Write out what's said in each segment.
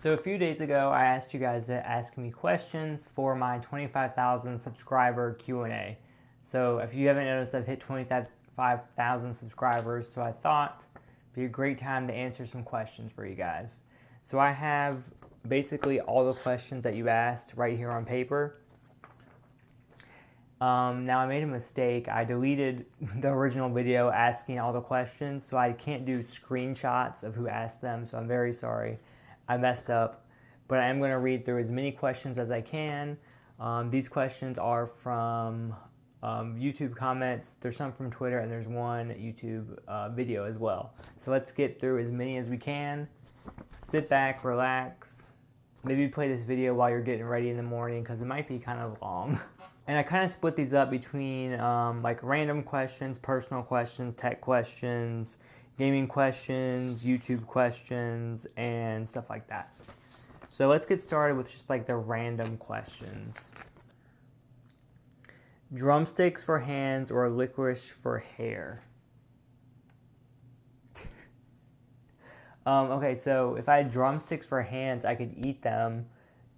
So a few days ago, I asked you guys to ask me questions for my 25,000 subscriber Q&A. So if you haven't noticed, I've hit 25,000 subscribers, so I thought it'd be a great time to answer some questions for you guys. So I have basically all the questions that you asked right here on paper. Now I made a mistake. I deleted the original video asking all the questions, so I can't do screenshots of who asked them, so I'm very sorry. I messed up, but I am going to read through as many questions as I can. These questions are from YouTube comments. There's some from Twitter, and there's one YouTube video as well. So let's get through as many as we can. Sit back, relax. Maybe play this video while you're getting ready in the morning because it might be kind of long. And I kind of split these up between like random questions, personal questions, tech questions, gaming questions, YouTube questions, and stuff like that. So let's get started with just like the random questions. Drumsticks for hands or licorice for hair? Okay, so if I had drumsticks for hands, I could eat them,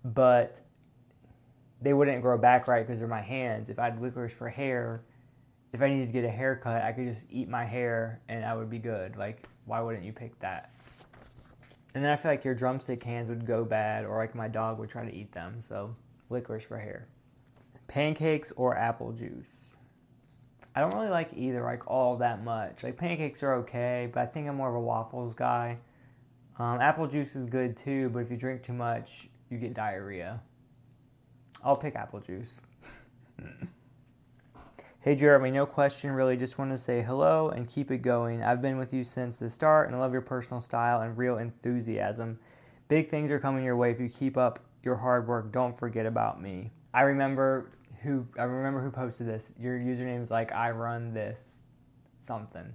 but they wouldn't grow back right because they're my hands. If I had licorice for hair, if I needed to get a haircut, I could just eat my hair and I would be good. Like, why wouldn't you pick that? And then I feel like your drumstick hands would go bad, or like my dog would try to eat them. So licorice for hair. Pancakes or apple juice? I don't really like either, like all that much. Like pancakes are okay, but I think I'm more of a waffles guy. Apple juice is good too, but if you drink too much, you get diarrhea. I'll pick apple juice. Hey Jeremy, no question really, just want to say hello and keep it going. I've been with you since the start and I love your personal style and real enthusiasm. Big things are coming your way if you keep up your hard work. Don't forget about me. I remember who posted this. Your username's like I run this something.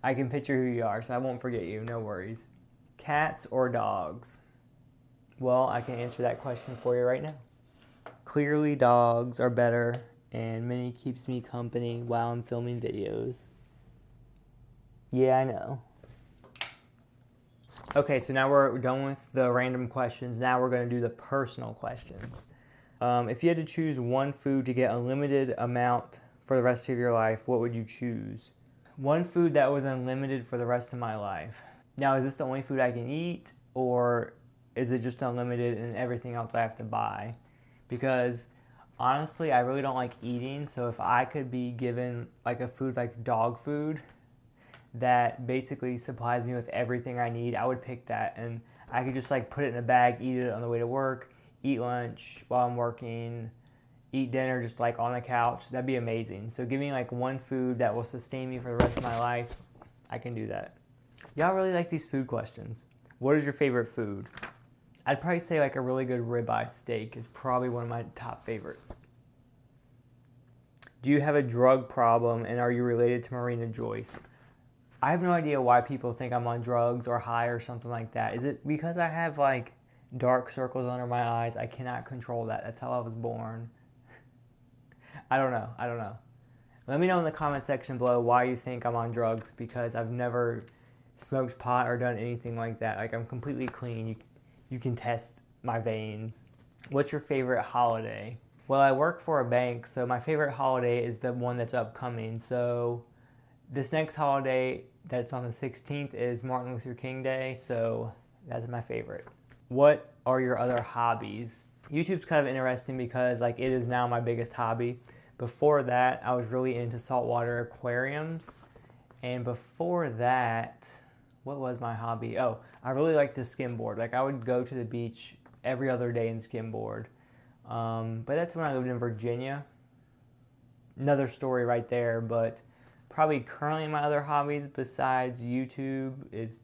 I can picture who you are, so I won't forget you, no worries. Cats or dogs? Well, I can answer that question for you right now. Clearly dogs are better, and Minnie keeps me company while I'm filming videos. Yeah, I know. Okay, so now we're done with the random questions. Now we're going to do the personal questions. If you had to choose one food to get unlimited amount for the rest of your life, what would you choose? One food that was unlimited for the rest of my life. Now, is this the only food I can eat, or is it just unlimited and everything else I have to buy? Because honestly, I really don't like eating, so if I could be given like a food like dog food that basically supplies me with everything I need, I would pick that, and I could just like put it in a bag, eat it on the way to work, eat lunch while I'm working, eat dinner just like on the couch. That'd be amazing. So give me like one food that will sustain me for the rest of my life. I can do that. Y'all really like these food questions. What is your favorite food? I'd probably say like a really good ribeye steak is probably one of my top favorites. Do you have a drug problem and are you related to Marina Joyce? I have no idea why people think I'm on drugs or high or something like that. Is it because I have like dark circles under my eyes? I cannot control that. That's how I was born. I don't know. Let me know in the comment section below why you think I'm on drugs, because I've never smoked pot or done anything like that. Like, I'm completely clean. You can test my veins. What's your favorite holiday? Well, I work for a bank, so my favorite holiday is the one that's upcoming. So this next holiday that's on the 16th is Martin Luther King Day, so that's my favorite. What are your other hobbies? YouTube's kind of interesting because like it is now my biggest hobby. Before that, I was really into saltwater aquariums. And before that, what was my hobby? Oh, I really liked to skimboard. Like I would go to the beach every other day and skimboard. But that's when I lived in Virginia. Another story right there, but probably currently my other hobbies besides YouTube is,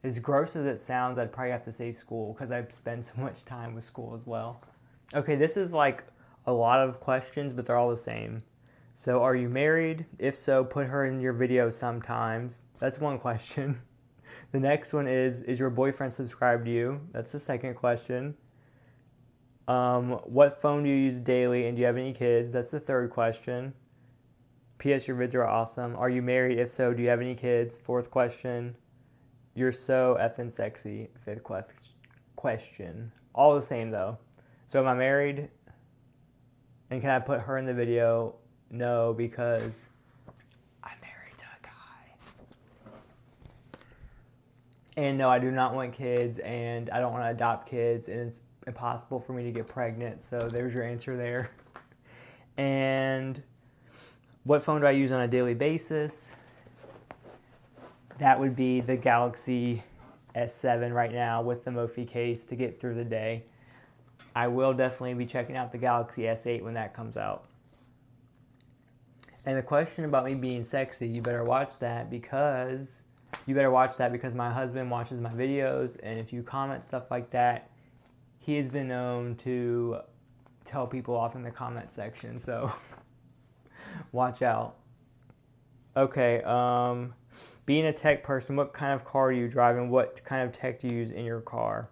as gross as it sounds, I'd probably have to say school because I've spent so much time with school as well. Okay, this is like a lot of questions, but they're all the same. So, are you married? If so, put her in your video sometimes. That's one question. The next one is your boyfriend subscribed to you? That's the second question. What phone do you use daily and do you have any kids? That's the third question. P.S. Your vids are awesome. Are you married? If so, do you have any kids? Fourth question. You're so effing sexy. Fifth question. All the same though. So am I married? And can I put her in the video? No, because I'm married to a guy. And no, I do not want kids, and I don't want to adopt kids, and it's impossible for me to get pregnant. So there's your answer there. And what phone do I use on a daily basis? That would be the Galaxy S7 right now with the Mophie case to get through the day. I will definitely be checking out the Galaxy S8 when that comes out. And the question about me being sexy, you better watch that because my husband watches my videos, and if you comment stuff like that, he has been known to tell people off in the comment section, so watch out. Okay, being a tech person, what kind of car do you drive and what kind of tech do you use in your car?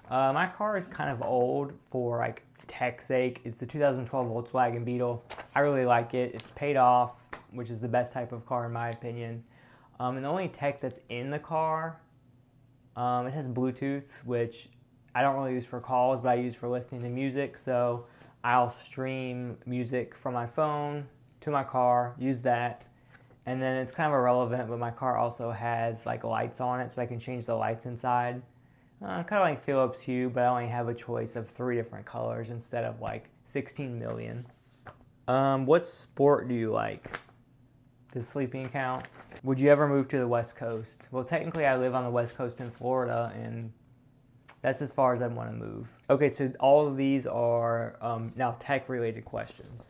My car is kind of old for like tech's sake. It's the 2012 Volkswagen Beetle. I really like it. It's paid off, which is the best type of car in my opinion. And the only tech that's in the car, it has Bluetooth, which I don't really use for calls, but I use for listening to music. So I'll stream music from my phone to my car, use that. And then it's kind of irrelevant, but my car also has like lights on it, so I can change the lights inside. Kind of like Philips Hue, but I only have a choice of 3 different colors instead of like 16 million. What sport do you like? Does sleeping count? Would you ever move to the West Coast? Well, technically I live on the West Coast in Florida, and that's as far as I want to move. Okay, so all of these are now tech-related questions.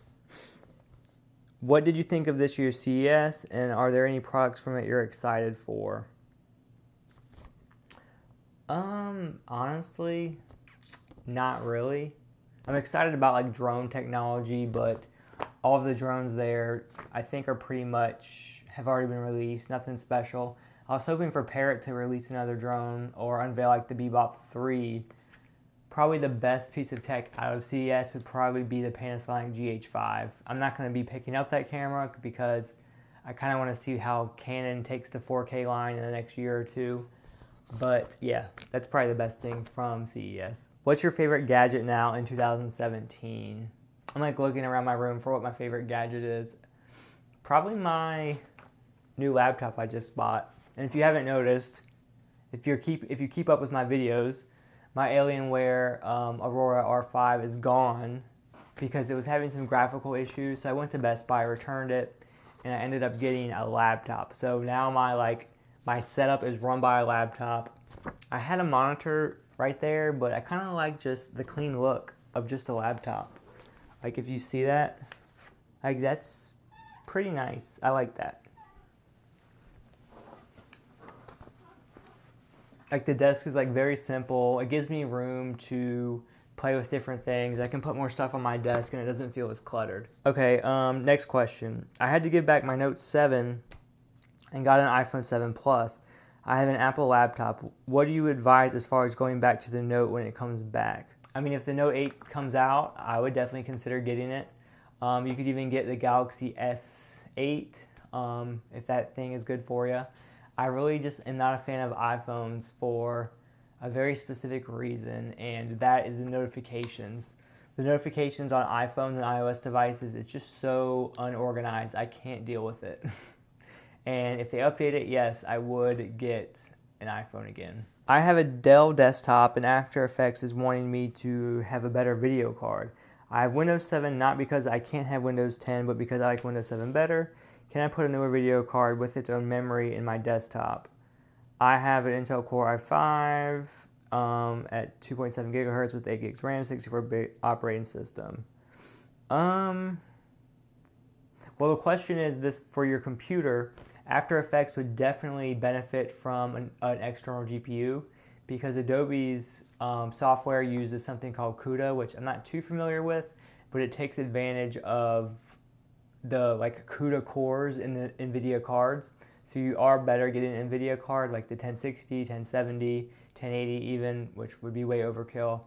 What did you think of this year's CES, and are there any products from it you're excited for? Honestly, not really. I'm excited about like drone technology, but all of the drones there I think are pretty much have already been released, nothing special. I was hoping for Parrot to release another drone or unveil like the Bebop 3. Probably the best piece of tech out of CES would probably be the Panasonic GH5. I'm not going to be picking up that camera because I kind of want to see how Canon takes the 4K line in the next year or two. But yeah, that's probably the best thing from CES. What's your favorite gadget now in 2017? I'm like looking around my room for what my favorite gadget is. Probably my new laptop I just bought. And if you haven't noticed, if you keep up with my videos, my Alienware Aurora R5 is gone because it was having some graphical issues. So I went to Best Buy, returned it, and I ended up getting a laptop. So now my setup is run by a laptop. I had a monitor right there, but I kind of like just the clean look of just a laptop. Like if you see that, like that's pretty nice. I like that. Like the desk is like very simple. It gives me room to play with different things. I can put more stuff on my desk and it doesn't feel as cluttered. Okay, next question. I had to give back my Note 7 and got an iPhone 7 Plus. I have an Apple laptop. What do you advise as far as going back to the Note when it comes back? I mean, if the Note 8 comes out, I would definitely consider getting it. You could even get the Galaxy S8 if that thing is good for you. I really just am not a fan of iPhones for a very specific reason, and that is the notifications. The notifications on iPhones and iOS devices, it's just so unorganized. I can't deal with it. And if they update it, yes, I would get an iPhone again. I have a Dell desktop, and After Effects is wanting me to have a better video card. I have Windows 7 not because I can't have Windows 10, but because I like Windows 7 better. Can I put a newer video card with its own memory in my desktop? I have an Intel Core i5 at 2.7 gigahertz with 8 gigs RAM, 64-bit operating system. Well, the question is this: for your computer, After Effects would definitely benefit from an external GPU because Adobe's software uses something called CUDA, which I'm not too familiar with, but it takes advantage of the CUDA cores in the NVIDIA cards. So you are better getting an NVIDIA card like the 1060, 1070, 1080 even, which would be way overkill.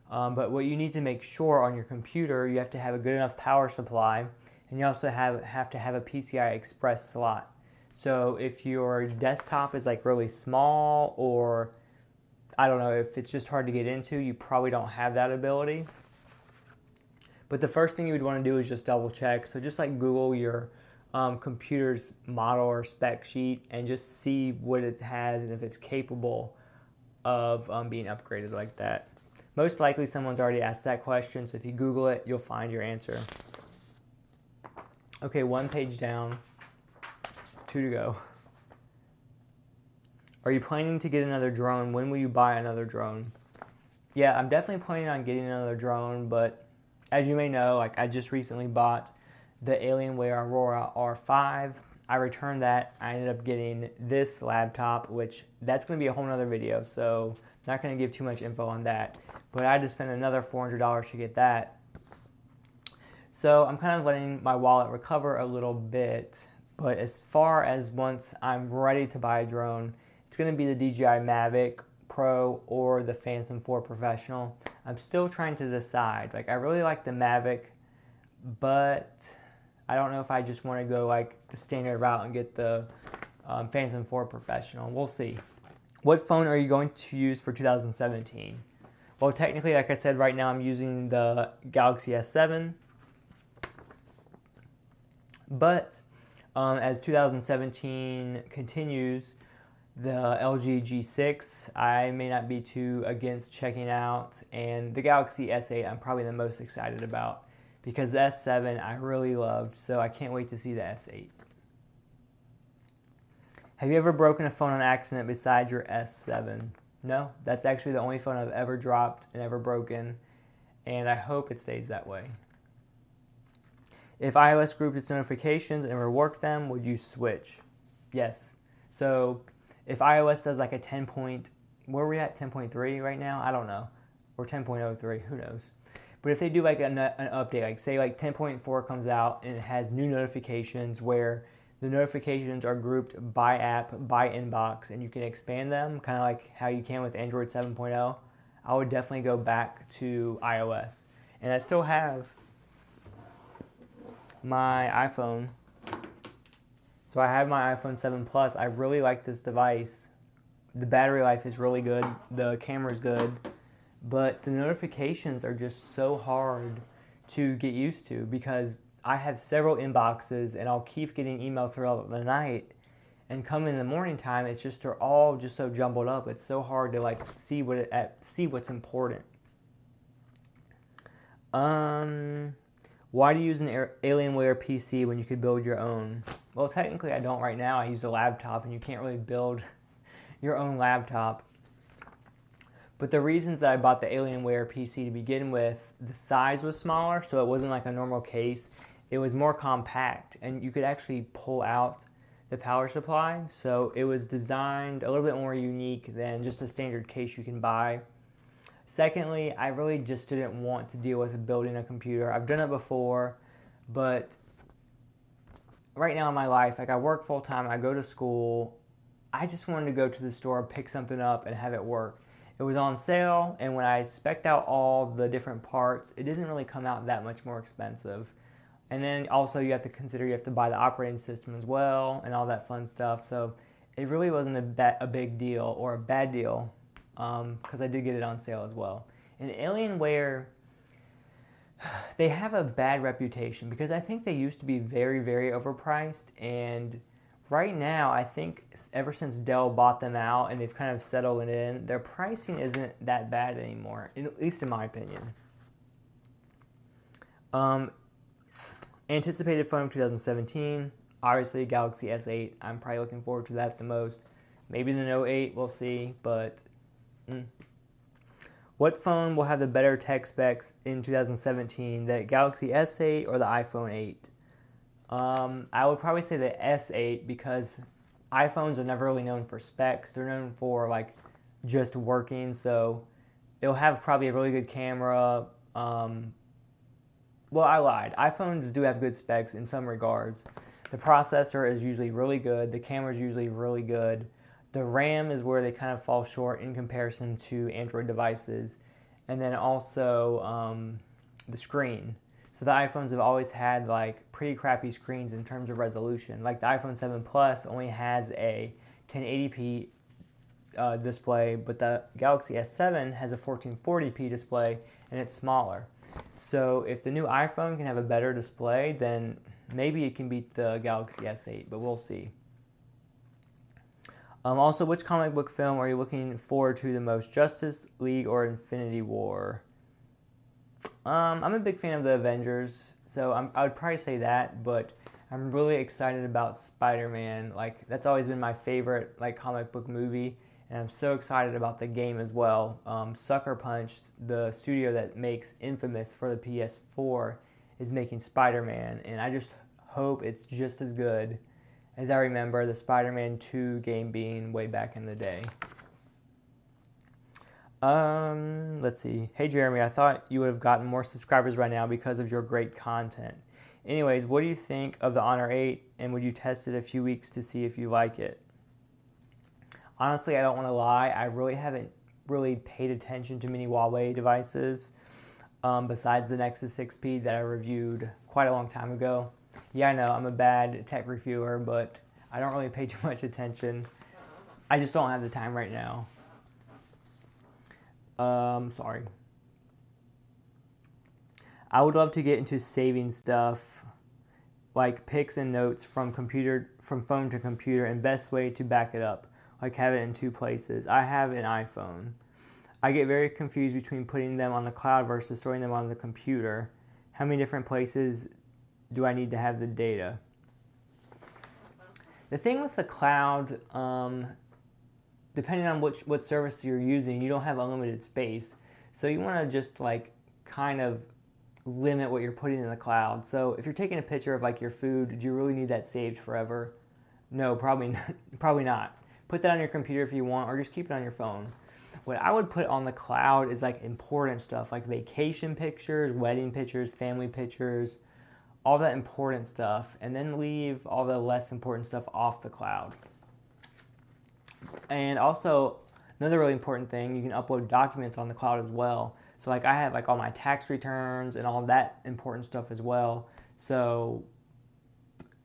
But what you need to make sure on your computer, you have to have a good enough power supply, and you also have to have a PCI Express slot. So if your desktop is like really small, or I don't know, if it's just hard to get into, you probably don't have that ability. But the first thing you would want to do is just double check. So just like Google your computer's model or spec sheet and just see what it has and if it's capable of being upgraded like that. Most likely someone's already asked that question, so if you Google it, you'll find your answer. Okay, 1 page down, 2 to go. Are you planning to get another drone? When will you buy another drone? Yeah, I'm definitely planning on getting another drone, but as you may know, like I just recently bought the Alienware Aurora R5. I returned that. I ended up getting this laptop, which that's going to be a whole nother video, so not going to give too much info on that. But I had to spend another $400 to get that. So I'm kind of letting my wallet recover a little bit. But as far as once I'm ready to buy a drone, it's going to be the DJI Mavic Pro or the Phantom 4 Professional. I'm still trying to decide. Like I really like the Mavic, but I don't know if I just want to go like the standard route and get the Phantom 4 Professional. We'll see. What phone are you going to use for 2017? Well, technically, like I said, right now I'm using the Galaxy S7. But as 2017 continues, the LG G6 I may not be too against checking out. And the Galaxy S8 I'm probably the most excited about, because the S7 I really loved, so I can't wait to see the S8. Have you ever broken a phone on accident besides your S7? No, that's actually the only phone I've ever dropped and ever broken, and I hope it stays that way. If iOS grouped its notifications and reworked them, would you switch? Yes. So if iOS does like a 10 point, where are we at, 10.3 right now? I don't know. Or 10.03, who knows? But if they do like an update, like say like 10.4 comes out and it has new notifications where the notifications are grouped by app, by inbox, and you can expand them, kind of like how you can with Android 7.0, I would definitely go back to iOS. And I still have my iPhone. So I have my iPhone 7 Plus. I really like this device. The battery life is really good. The camera is good. But the notifications are just so hard to get used to, because I have several inboxes and I'll keep getting email throughout the night, and come in the morning time, it's just they're all just so jumbled up. It's so hard to like see what's important. Why do you use an Alienware PC when you could build your own? Well, technically I don't right now. I use a laptop, and you can't really build your own laptop. But the reasons that I bought the Alienware PC to begin with, the size was smaller, so it wasn't like a normal case. It was more compact, and you could actually pull out the power supply. So it was designed a little bit more unique than just a standard case you can buy. Secondly, I really just didn't want to deal with building a computer. I've done it before, but right now in my life, like I work full time, I go to school. I just wanted to go to the store, pick something up, and have it work. It was on sale, and when I spec'd out all the different parts, it didn't really come out that much more expensive. And then also you have to consider you have to buy the operating system as well and all that fun stuff. So it really wasn't a big deal or a bad deal, because I did get it on sale as well. And Alienware, they have a bad reputation because I think they used to be very, very overpriced, and right now, I think ever since Dell bought them out and they've kind of settled it in, their pricing isn't that bad anymore, at least in my opinion. Anticipated phone of 2017, obviously Galaxy S8. I'm probably looking forward to that the most. Maybe the Note 8, we'll see, but... What phone will have the better tech specs in 2017, the Galaxy S8 or the iPhone 8? I would probably say the S8, because iPhones are never really known for specs. They're known for like just working, so it'll have probably a really good camera. Well, I lied. iPhones do have good specs in some regards. The processor is usually really good. The camera is usually really good. The RAM is where they kind of fall short in comparison to Android devices. And then also the screen. So the iPhones have always had like pretty crappy screens in terms of resolution. Like the iPhone 7 Plus only has a 1080p display, but the Galaxy S7 has a 1440p display and it's smaller. So if the new iPhone can have a better display, then maybe it can beat the Galaxy S8, but we'll see. Also, which comic book film are you looking forward to the most? Justice League or Infinity War? I'm a big fan of the Avengers, so I would probably say that, but I'm really excited about Spider-Man. Like, that's always been my favorite like comic book movie, and I'm so excited about the game as well. Sucker Punch, the studio that makes Infamous for the PS4, is making Spider-Man, and I just hope it's just as good as I remember the Spider-Man 2 game being way back in the day. Let's see. Hey Jeremy, I thought you would have gotten more subscribers by now because of your great content. Anyways, what do you think of the Honor 8, and would you test it a few weeks to see if you like it? Honestly, I don't want to lie. I really haven't really paid attention to many Huawei devices besides the Nexus 6P that I reviewed quite a long time ago. Yeah, I know, I'm a bad tech reviewer, but I don't really pay too much attention. I just don't have the time right now. Sorry. I would love to get into saving stuff, like pics and notes from phone to computer, and best way to back it up, like have it in 2 places. I have an iPhone. I get very confused between putting them on the cloud versus storing them on the computer. How many different places do I need to have the data? The thing with the cloud, depending on what service you're using, you don't have unlimited space. So you want to just like kind of limit what you're putting in the cloud. So if you're taking a picture of like your food, do you really need that saved forever? No, probably not. Probably not. Put that on your computer if you want, or just keep it on your phone. What I would put on the cloud is like important stuff, like vacation pictures, wedding pictures, family pictures, all that important stuff, and then leave all the less important stuff off the cloud. And also, another really important thing, you can upload documents on the cloud as well. So like I have like all my tax returns and all that important stuff as well. So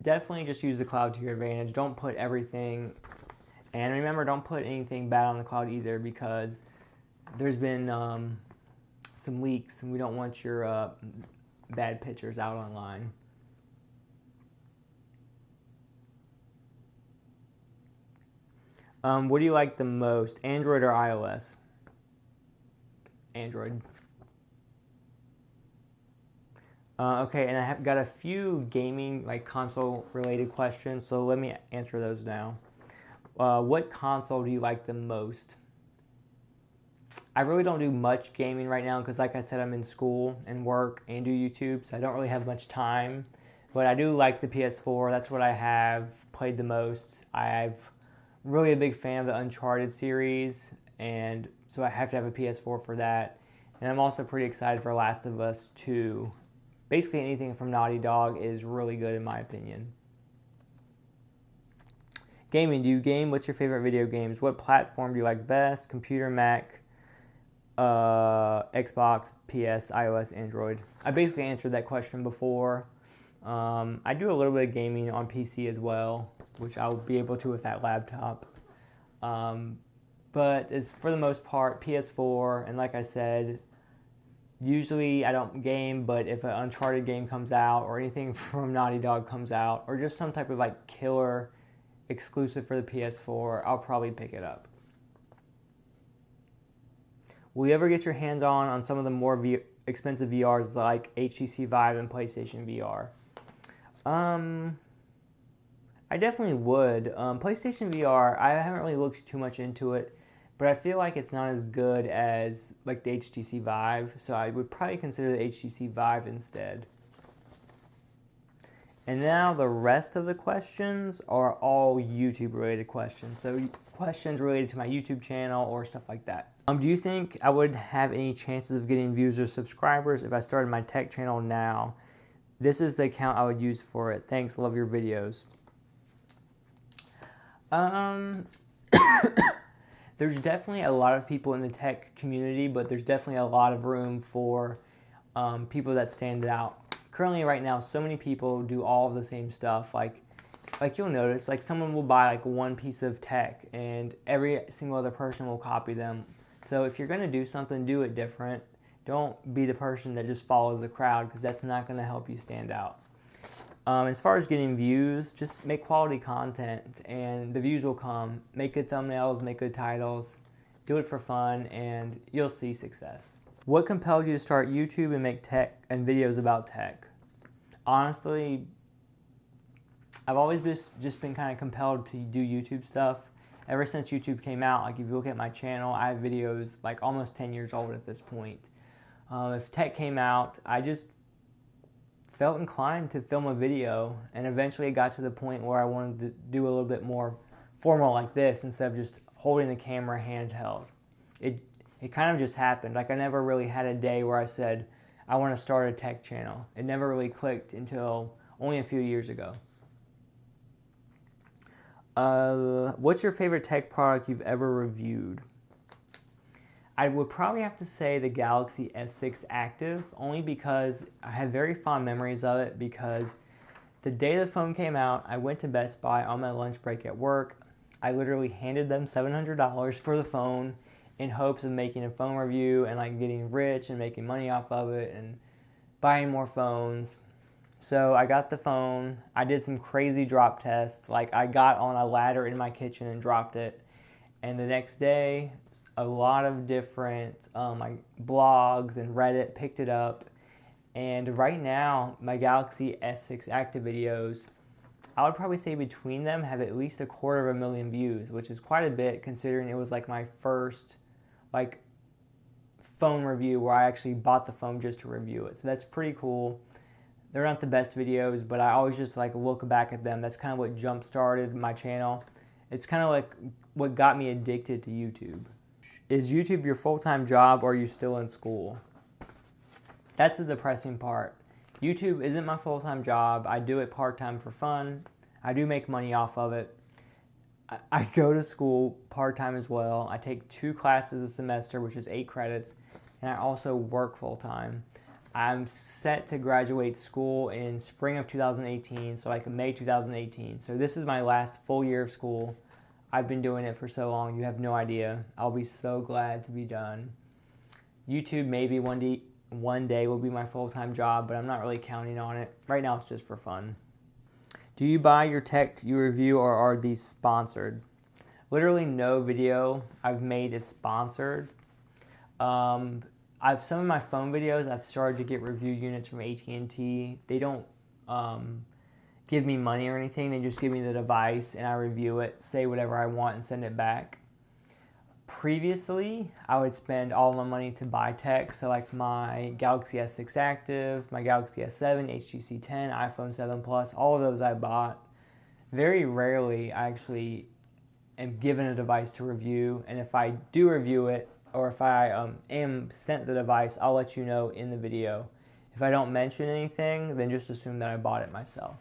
definitely just use the cloud to your advantage. Don't put everything, and remember, don't put anything bad on the cloud either, because there's been some leaks and we don't want your bad pictures out online. What do you like the most, Android or iOS? Android. Okay, and I have got a few gaming, like console related questions, so let me answer those now. What console do you like the most? I really don't do much gaming right now because, like I said, I'm in school and work and do YouTube, so I don't really have much time. But I do like the PS4. That's what I have played the most. I'm really a big fan of the Uncharted series, and so I have to have a PS4 for that. And I'm also pretty excited for Last of Us 2. Basically anything from Naughty Dog is really good in my opinion. Gaming, do you game? What's your favorite video games? What platform do you like best? Computer, Mac, Xbox, PS, iOS, Android. I basically answered that question before. I do a little bit of gaming on PC as well, which I'll be able to with that laptop. But it's for the most part PS4, and like I said, usually I don't game, but if an Uncharted game comes out or anything from Naughty Dog comes out, or just some type of like killer exclusive for the PS4, I'll probably pick it up. Will you ever get your hands on some of the more expensive VRs like HTC Vive and PlayStation VR? I definitely would. PlayStation VR, I haven't really looked too much into it, but I feel like it's not as good as like the HTC Vive, so I would probably consider the HTC Vive instead. And now the rest of the questions are all YouTube related questions, so questions related to my YouTube channel or stuff like that. Do you think I would have any chances of getting views or subscribers if I started my tech channel now? This is the account I would use for it. Thanks, love your videos. There's definitely a lot of people in the tech community, but there's definitely a lot of room for people that stand out currently right now, so many people do all of the same stuff. Like you'll notice, like someone will buy like one piece of tech and every single other person will copy them. So if you're going to do something, do it different. Don't be the person that just follows the crowd, because that's not going to help you stand out. As far as getting views, just make quality content and the views will come. Make good thumbnails, make good titles, do it for fun, and you'll see success. What compelled you to start YouTube and make tech and videos about tech? Honestly, I've always just been kind of compelled to do YouTube stuff. Ever since YouTube came out, like if you look at my channel, I have videos like almost 10 years old at this point. If tech came out, I just felt inclined to film a video, and eventually it got to the point where I wanted to do a little bit more formal like this instead of just holding the camera handheld. It kind of just happened. Like I never really had a day where I said, I want to start a tech channel. It never really clicked until only a few years ago. What's your favorite tech product you've ever reviewed? I would probably have to say the Galaxy S6 Active, only because I have very fond memories of it, because the day the phone came out, I went to Best Buy on my lunch break at work. I literally handed them $700 for the phone in hopes of making a phone review and like getting rich and making money off of it and buying more phones. So I got the phone. I did some crazy drop tests. Like I got on a ladder in my kitchen and dropped it. And the next day, a lot of different like blogs and Reddit picked it up. And right now, my Galaxy S6 Active videos, I would probably say between them have at least 250,000 views, which is quite a bit considering it was like my first like phone review where I actually bought the phone just to review it. So that's pretty cool. They're not the best videos, but I always just like look back at them. That's kind of what jump started my channel. It's kind of like what got me addicted to YouTube. Is YouTube your full-time job, or are you still in school? That's the depressing part. YouTube isn't my full-time job. I do it part-time for fun. I do make money off of it. I go to school part-time as well. I take 2 classes a semester, which is 8 credits, and I also work full-time. I'm set to graduate school in spring of 2018, so like May 2018. So this is my last full year of school. I've been doing it for so long, you have no idea. I'll be so glad to be done. YouTube maybe one day will be my full-time job, but I'm not really counting on it. Right now it's just for fun. Do you buy your tech you review, or are these sponsored? Literally no video I've made is sponsored. Some of my phone videos, I've started to get review units from AT&T. They don't give me money or anything. They just give me the device and I review it, say whatever I want, and send it back. Previously, I would spend all my money to buy tech. So like my Galaxy S6 Active, my Galaxy S7, HTC 10, iPhone 7 Plus, all of those I bought. Very rarely I actually am given a device to review. And if I do review it, or if I am sent the device, I'll let you know in the video. If I don't mention anything, then just assume that I bought it myself.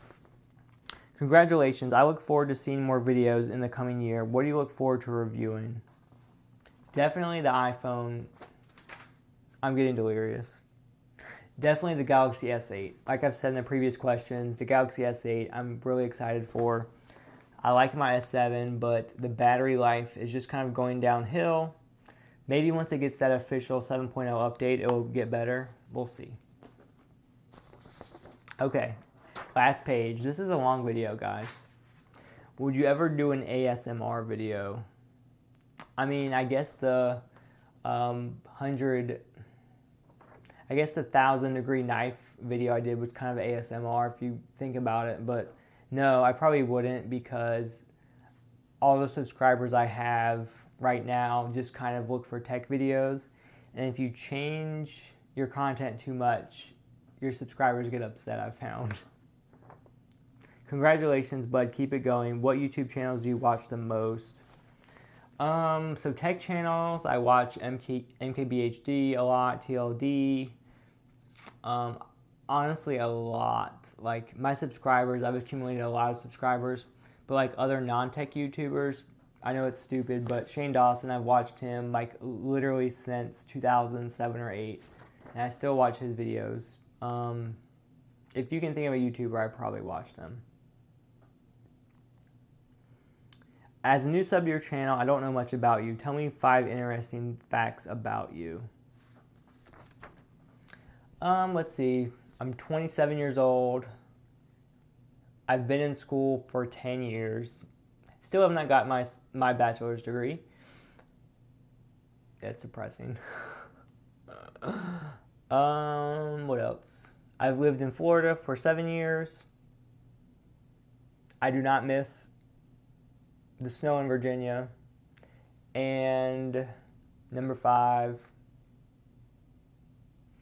Congratulations, I look forward to seeing more videos in the coming year. What do you look forward to reviewing? Definitely the iPhone. I'm getting delirious. Definitely the Galaxy S8. Like I've said in the previous questions, the Galaxy S8 I'm really excited for. I like my S7, but the battery life is just kind of going downhill. Maybe once it gets that official 7.0 update, it will get better. We'll see. Okay, last page. This is a long video, guys. Would you ever do an ASMR video? I mean, I guess the 1,000-degree knife video I did was kind of ASMR if you think about it. But no, I probably wouldn't, because all the subscribers I have right now just kind of look for tech videos, and if you change your content too much, your subscribers get upset, I've found. Congratulations, bud, keep it going. What YouTube channels do you watch the most? So tech channels, I watch MKBHD a lot, TLD, honestly a lot. Like my subscribers, I've accumulated a lot of subscribers, but like other non-tech YouTubers, I know it's stupid, but Shane Dawson, I've watched him like literally since 2007 or 8, and I still watch his videos. if you can think of a YouTuber, I probably watch them. As a new sub to your channel, I don't know much about you. Tell me 5 interesting facts about you. Let's see. I'm 27 years old. I've been in school for 10 years. Still have not got my bachelor's degree. That's depressing. What else? I've lived in Florida for 7 years. I do not miss the snow in Virginia. And number 5,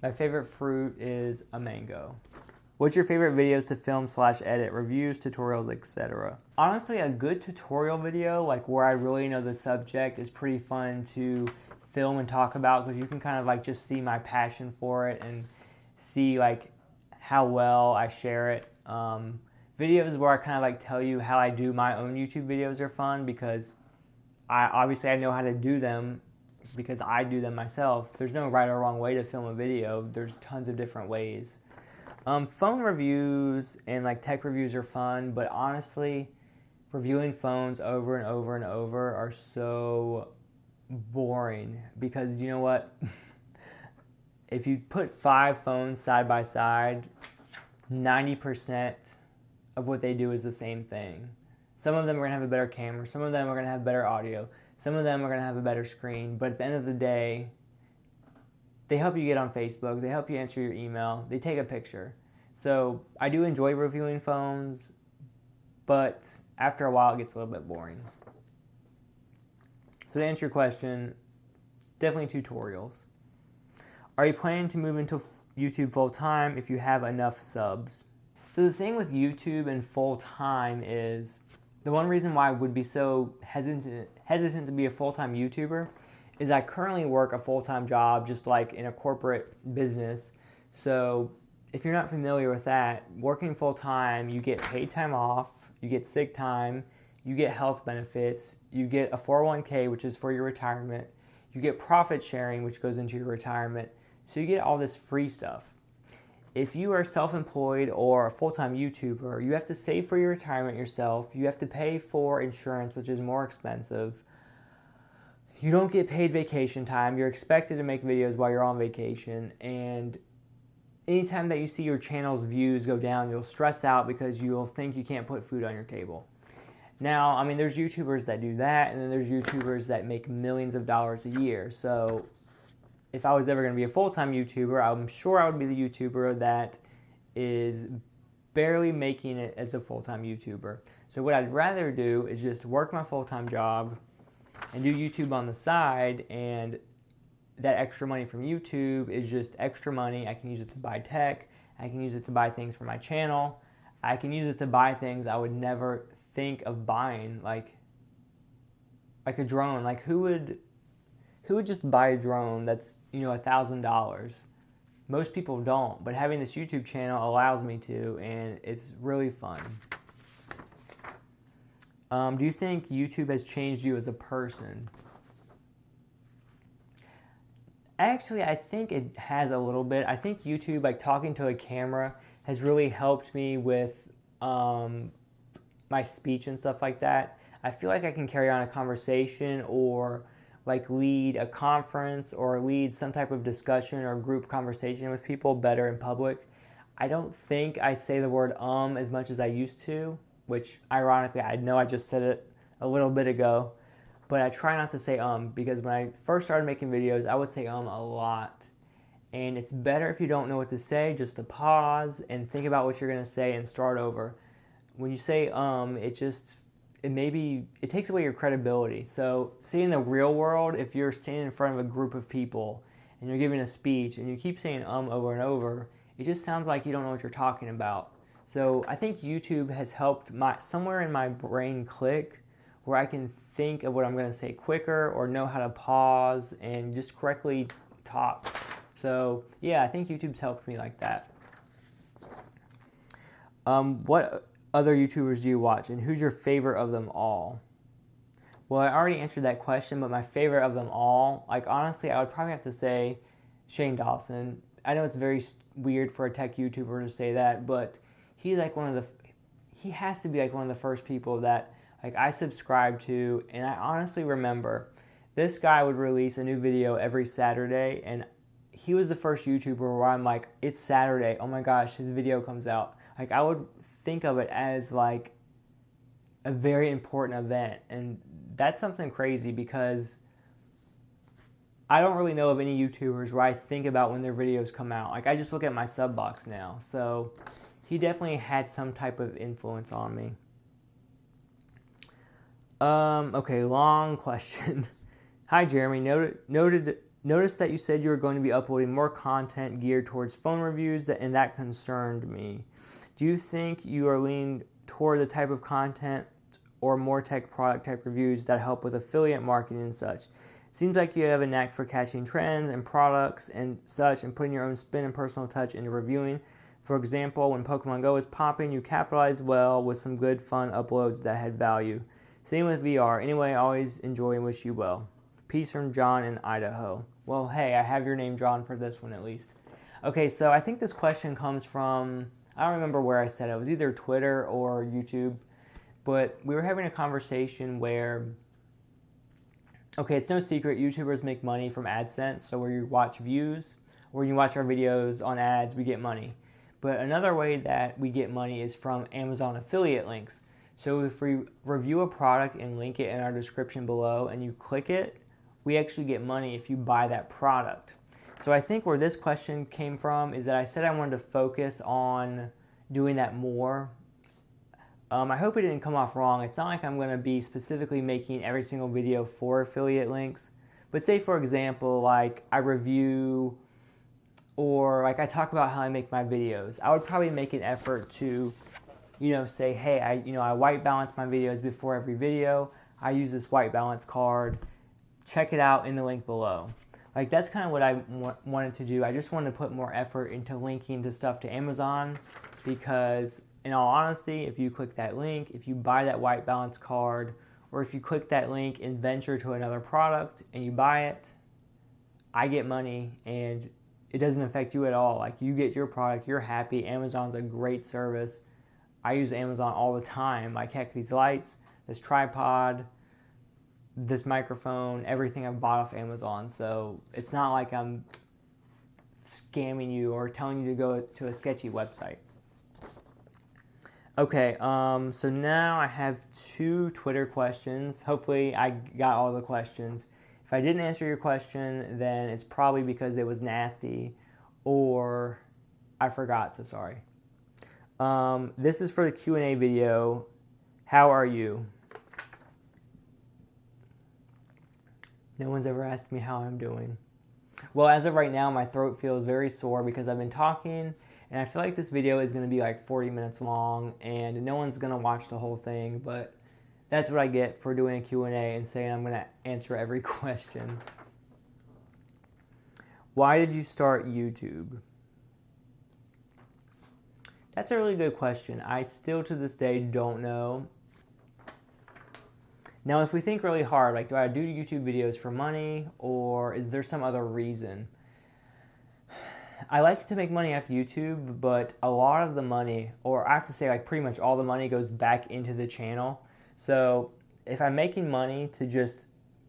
my favorite fruit is a mango. What's your favorite videos to film / edit? Reviews, tutorials, etc. Honestly, a good tutorial video, like where I really know the subject, is pretty fun to film and talk about, because you can kind of like just see my passion for it and see like how well I share it. Videos where I kind of like tell you how I do my own YouTube videos are fun, because I know how to do them because I do them myself. There's no right or wrong way to film a video. There's tons of different ways. Phone reviews and like tech reviews are fun, but honestly, reviewing phones over and over and over are so boring, because you know what? If you put 5 phones side by side, 90% of what they do is the same thing. Some of them are going to have a better camera, some of them are going to have better audio, some of them are going to have a better screen, but at the end of the day, they help you get on Facebook, they help you answer your email, they take a picture. So I do enjoy reviewing phones, but after a while it gets a little bit boring. So to answer your question, definitely tutorials. Are you planning to move into YouTube full time if you have enough subs? So the thing with YouTube and full time is, the one reason why I would be so hesitant to be a full-time YouTuber is I currently work a full-time job, just like in a corporate business. So if you're not familiar with that, working full-time, you get paid time off, you get sick time, you get health benefits, you get a 401k, which is for your retirement, you get profit sharing, which goes into your retirement. So you get all this free stuff. If you are self-employed or a full-time YouTuber, you have to save for your retirement yourself. You have to pay for insurance, which is more expensive. You don't get paid vacation time. You're expected to make videos while you're on vacation. And anytime that you see your channel's views go down, you'll stress out because you'll think you can't put food on your table. Now, I mean, there's YouTubers that do that, and then there's YouTubers that make millions of dollars a year. So if I was ever going to be a full-time YouTuber, I'm sure I would be the YouTuber that is barely making it as a full-time YouTuber. So what I'd rather do is just work my full-time job and do YouTube on the side, and that extra money from YouTube is just extra money. I can use it to buy tech. I can use it to buy things for my channel. I can use it to buy things I would never think of buying, like a drone. Like who would just buy a drone that's, $1,000? Most people don't, but having this YouTube channel allows me to, and it's really fun. Do you think YouTube has changed you as a person? Actually, I think it has a little bit. I think YouTube, like talking to a camera, has really helped me with my speech and stuff like that. I feel like I can carry on a conversation, or like lead a conference, or lead some type of discussion or group conversation with people better in public. I don't think I say the word as much as I used to, which ironically I know I just said it a little bit ago, but I try not to say because when I first started making videos, I would say a lot. And it's better if you don't know what to say, just to pause and think about what you're going to say and start over. When you say it takes away your credibility. So see, in the real world, if you're standing in front of a group of people and you're giving a speech and you keep saying over and over, it just sounds like you don't know what you're talking about. So I think YouTube has helped somewhere in my brain click where I can think of what I'm going to say quicker, or know how to pause and just correctly talk. So yeah, I think YouTube's helped me like that. What other YouTubers do you watch, and who's your favorite of them all? Well, I already answered that question, but my favorite of them all, like honestly, I would probably have to say Shane Dawson. I know it's very weird for a tech YouTuber to say that, but he's like he has to be like one of the first people that like I subscribe to, and I honestly remember this guy would release a new video every Saturday, and he was the first YouTuber where I'm like, it's Saturday, oh my gosh, his video comes out. Like I would think of it as like a very important event, and that's something crazy because I don't really know of any YouTubers where I think about when their videos come out. Like I just look at my sub box now, so he definitely had some type of influence on me. Okay, long question. Hi Jeremy, noticed that you said you were going to be uploading more content geared towards phone reviews, and that concerned me. Do you think you are leaning toward the type of content or more tech product type reviews that help with affiliate marketing and such? Seems like you have a knack for catching trends and products and such and putting your own spin and personal touch into reviewing. For example, when Pokemon Go was popping, you capitalized well with some good fun uploads that had value. Same with VR. Anyway, I always enjoy and wish you well. Peace from John in Idaho. Well, hey, I have your name, John, for this one at least. Okay, so I think this question comes from, I don't remember where I said it. It was either Twitter or YouTube. But we were having a conversation where, okay, it's no secret, YouTubers make money from AdSense. So where you watch views, or when you watch our videos on ads, we get money. But another way that we get money is from Amazon affiliate links. So if we review a product and link it in our description below and you click it, we actually get money if you buy that product. So I think where this question came from is that I said I wanted to focus on doing that more. I hope it didn't come off wrong. It's not like I'm going to be specifically making every single video for affiliate links. But say, for example, like I review or like I talk about how I make my videos. I would probably make an effort to, say, hey, I white balance my videos before every video. I use this white balance card. Check it out in the link below. Like that's kind of what I wanted to do. I just wanted to put more effort into linking the stuff to Amazon because in all honesty, if you click that link, if you buy that white balance card, or if you click that link and venture to another product and you buy it, I get money and it doesn't affect you at all. Like you get your product, you're happy. Amazon's a great service. I use Amazon all the time. Like heck, these lights, this tripod, this microphone, everything I've bought off Amazon. So it's not like I'm scamming you or telling you to go to a sketchy website. Okay, so now I have 2 Twitter questions. Hopefully I got all the questions. If I didn't answer your question, then it's probably because it was nasty or I forgot, so sorry. This is for the Q&A video. How are you? No one's ever asked me how I'm doing. Well, as of right now, my throat feels very sore because I've been talking, and I feel like this video is going to be like 40 minutes long, and no one's going to watch the whole thing, but that's what I get for doing a Q&A and saying I'm going to answer every question. Why did you start YouTube? That's a really good question. I still to this day don't know. Now, if we think really hard, like do I do YouTube videos for money or is there some other reason? I like to make money off YouTube, but a lot of the money, or I have to say like pretty much all the money goes back into the channel. So if I'm making money to just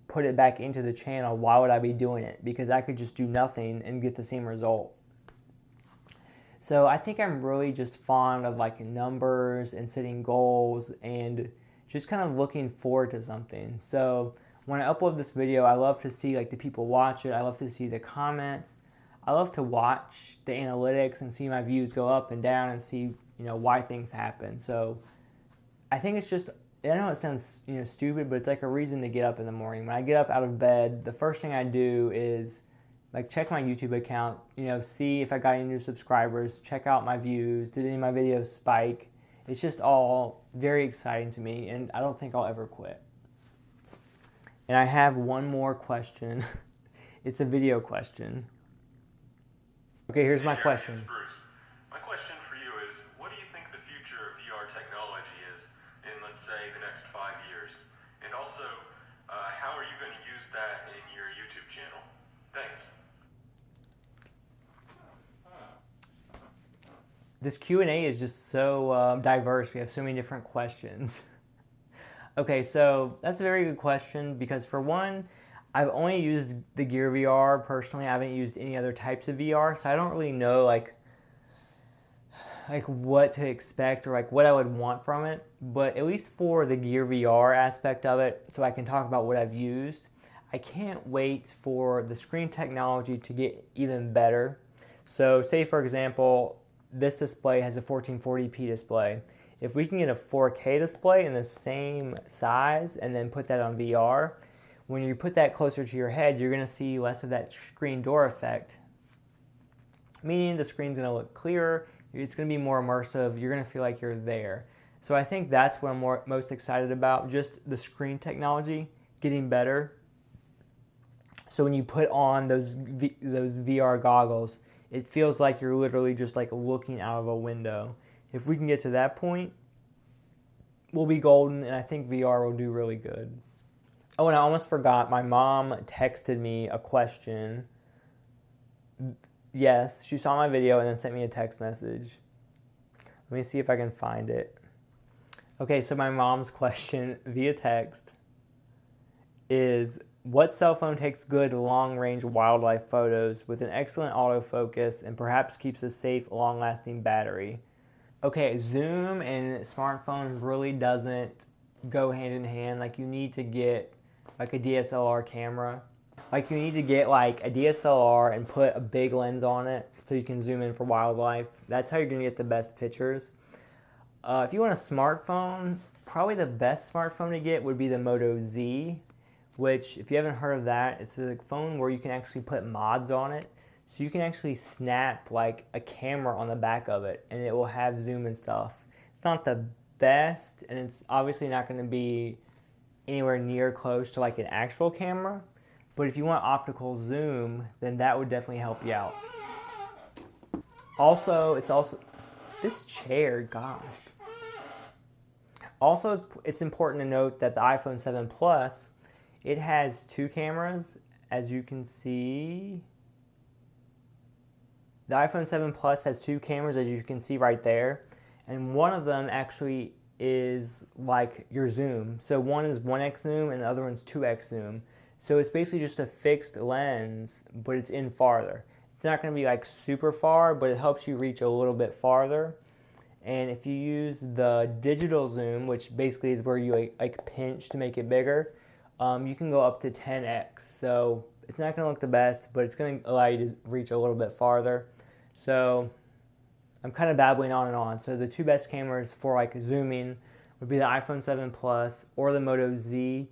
put it back into the channel, why would I be doing it? Because I could just do nothing and get the same result. So I think I'm really just fond of like numbers and setting goals and just kind of looking forward to something. So when I upload this video, I love to see like the people watch it. I love to see the comments. I love to watch the analytics and see my views go up and down and see, why things happen. So I think it's just, I know it sounds, stupid, but it's like a reason to get up in the morning. When I get up out of bed, the first thing I do is like check my YouTube account, see if I got any new subscribers, check out my views, did any of my videos spike. It's just all very exciting to me, and I don't think I'll ever quit. And I have one more question. It's a video question. Okay, here's my question. It's Bruce. My question for you is, what do you think the future of VR technology is in, let's say, the next 5 years? And also, how are you going to use that in your YouTube channel? Thanks. This Q&A is just so diverse. We have so many different questions. Okay, so that's a very good question because for one, I've only used the Gear VR personally. I haven't used any other types of VR, so I don't really know like what to expect or like what I would want from it. But at least for the Gear VR aspect of it, so I can talk about what I've used, I can't wait for the screen technology to get even better. So say for example, this display has a 1440p display. If we can get a 4K display in the same size and then put that on VR, when you put that closer to your head, you're going to see less of that screen door effect, meaning the screen's going to look clearer, it's going to be more immersive, you're going to feel like you're there. So I think that's what I'm most excited about, just the screen technology getting better. So when you put on those VR goggles, it feels like you're literally just like looking out of a window. If we can get to that point, we'll be golden, and I think VR will do really good. Oh, and I almost forgot, my mom texted me a question. Yes, she saw my video and then sent me a text message. Let me see if I can find it. Okay, so my mom's question via text is, what cell phone takes good long-range wildlife photos with an excellent autofocus and perhaps keeps a safe, long-lasting battery? Okay, zoom and smartphone really doesn't go hand in hand. Like, you need to get like a DSLR camera. Like, you need to get like a DSLR and put a big lens on it so you can zoom in for wildlife. That's how you're gonna get the best pictures. If you want a smartphone, probably the best smartphone to get would be the Moto Z, which, if you haven't heard of that, it's a phone where you can actually put mods on it. So you can actually snap like a camera on the back of it and it will have zoom and stuff. It's not the best, and it's obviously not going to be anywhere near close to like an actual camera, but if you want optical zoom, then that would definitely help you out. Also, this chair, gosh. Also, it's important to note that the iPhone 7 Plus, it has two cameras, as you can see. The iPhone 7 Plus has two cameras, as you can see right there, and one of them actually is like your zoom. So one is 1x zoom and the other one's 2x zoom. So it's basically just a fixed lens, but it's in farther. It's not going to be like super far, but it helps you reach a little bit farther. And if you use the digital zoom, which basically is where you like pinch to make it bigger, you can go up to 10x. So it's not going to look the best, but it's going to allow you to reach a little bit farther. So I'm kind of babbling on and on. So the two best cameras for like zooming would be the iPhone 7 Plus or the Moto Z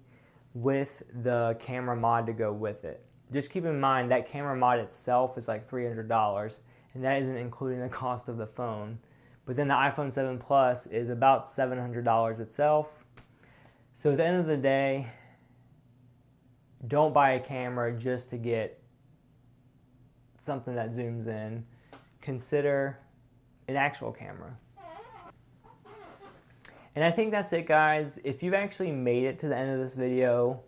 with the camera mod to go with it. Just keep in mind that camera mod itself is like $300, and that isn't including the cost of the phone. But then the iPhone 7 Plus is about $700 itself. So at the end of the day, don't buy a camera just to get something that zooms in. Consider an actual camera. And I think that's it, guys. If you've actually made it to the end of this video,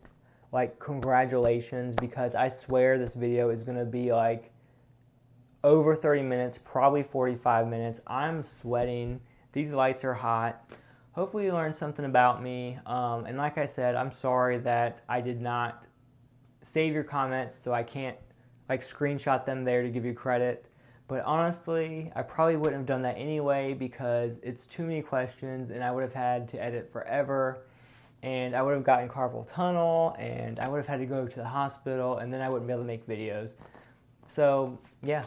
like, congratulations, because I swear this video is going to be like over 30 minutes, probably 45 minutes. I'm sweating. These lights are hot. Hopefully you learned something about me. And like I said, I'm sorry that I did not save your comments, so I can't like screenshot them there to give you credit. But honestly, I probably wouldn't have done that anyway because it's too many questions and I would have had to edit forever, and I would have gotten carpal tunnel and I would have had to go to the hospital, and then I wouldn't be able to make videos. So yeah.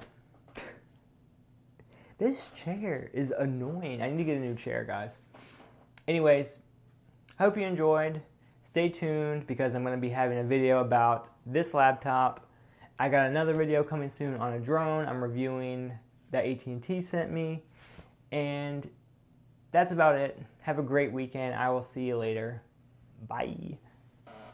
This chair is annoying. I need to get a new chair, guys. Anyways, I hope you enjoyed. Stay tuned because I'm going to be having a video about this laptop. I got another video coming soon on a drone I'm reviewing that AT&T sent me. And that's about it. Have a great weekend. I will see you later. Bye.